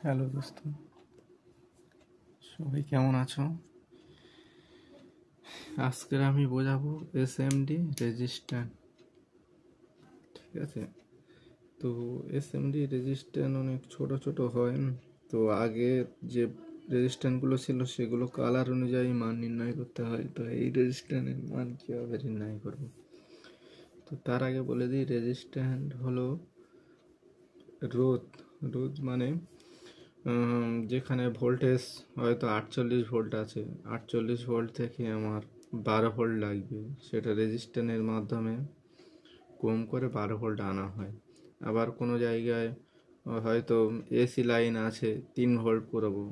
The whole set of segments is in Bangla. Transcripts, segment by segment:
হ্যালো দোস্ত, সবাই কেমন আছো? আজকে আমি বোঝাবো এসএমডি রেজিস্ট্যান্ট। ঠিক আছে, তো এসএমডি রেজিস্ট্যান্ট অনেক ছোট ছোট হয়। তো আগে যে রেজিস্ট্যান্টগুলো ছিল সেগুলো কালার অনুযায়ী মান নির্ণয় করতে হয়। তো এই রেজিস্ট্যান্টের মান কীভাবে নির্ণয় করবো? তো তার আগে বলে দিই, রেজিস্ট্যান্ট হলো রোধ। রোধ মানে যেখানে ভোল্টেজ হয়তো 48 ভোল্ট আছে, 48 ভোল্ট থেকে আমার 12 ভোল্ট লাগবে, সেটা রেজিস্ট্যান্সের মাধ্যমে কম করে 12 ভোল্ট আনা হয়। আবার কোনো জায়গায় হয়তো এসি লাইন আছে, 3 ভোল্ট পুরবো,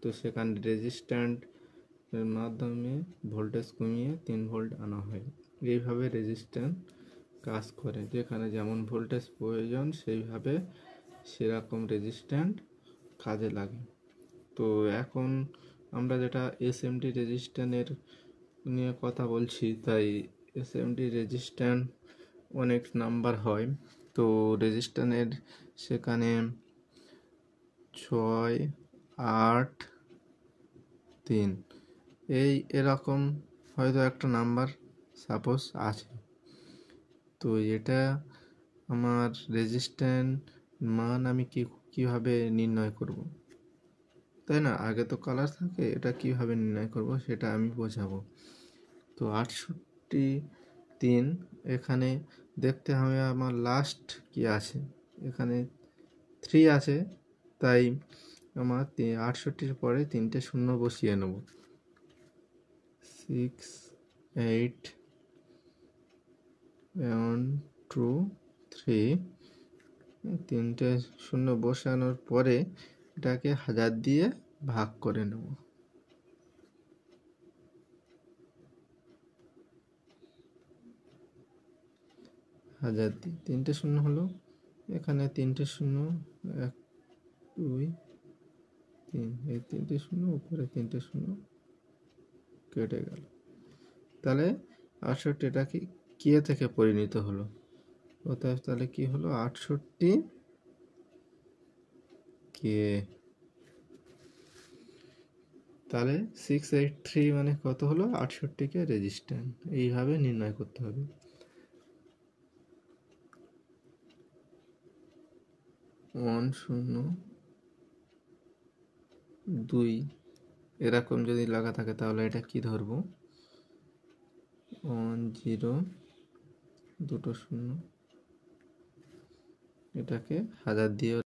তো সেখানে রেজিস্ট্যান্সের মাধ্যমে ভোল্টেজ কমিয়ে 3 ভোল্ট আনা হয়। এইভাবে রেজিস্ট্যান্স কাজ করে, যেখানে যেমন ভোল্টেজ প্রয়োজন সেইভাবে সেরকম রেজিস্ট্যান্স কাজে লাগে। তো এখন আমরা যেটা এসএমডি রেজিস্ট্যান্সের নিয়ে কথা বলছি, তাই এসএমডি রেজিস্ট্যান্স অনেক নাম্বার হয়। তো রেজিস্ট্যান্সের সেখানে 6, 8, 3 এরকম হয়তো একটা নাম্বার সাপোজ আছে। তো এটা আমার রেজিস্ট্যান্স মান আমি কীভাবে নির্ণয় করব, তাই না? আগে তো কালার থাকে, এটা কিভাবে নির্ণয় করব সেটা আমি বোঝাবো। তো 68, এখানে দেখতে হবে আমার লাস্ট কি আছে। এখানে 3 আছে, তাই আমার 68-র পরে 3টে শূন্য বসিয়ে নেব। 6, 8, 1, 2, 3, 3টে শূন্য বসানোর পরে এটাকে 1000 দিয়ে ভাগ করে নেব। 1000 দিয়ে 3টে শূন্য হলো, এখানে 3টে শূন্য, 1, 2, 3, এই 3টে শূন্য, উপরে 3টে শূন্য কেটে গেল। তাহলে 68 এটা কি থেকে পরিণত হলো? তাহলে কি হলো? 68 কে। তাহলে 683 মানে কত হলো? 68 কে রেজিস্ট্যান্স। এইভাবে নির্ণয় করতে হবে। 1, 0, 2 এরকম যদি লেখা থাকে তাহলে এটা কি ধরবো? 1, 0, 2 শূন্য, এটাকে 1000 দিয়ে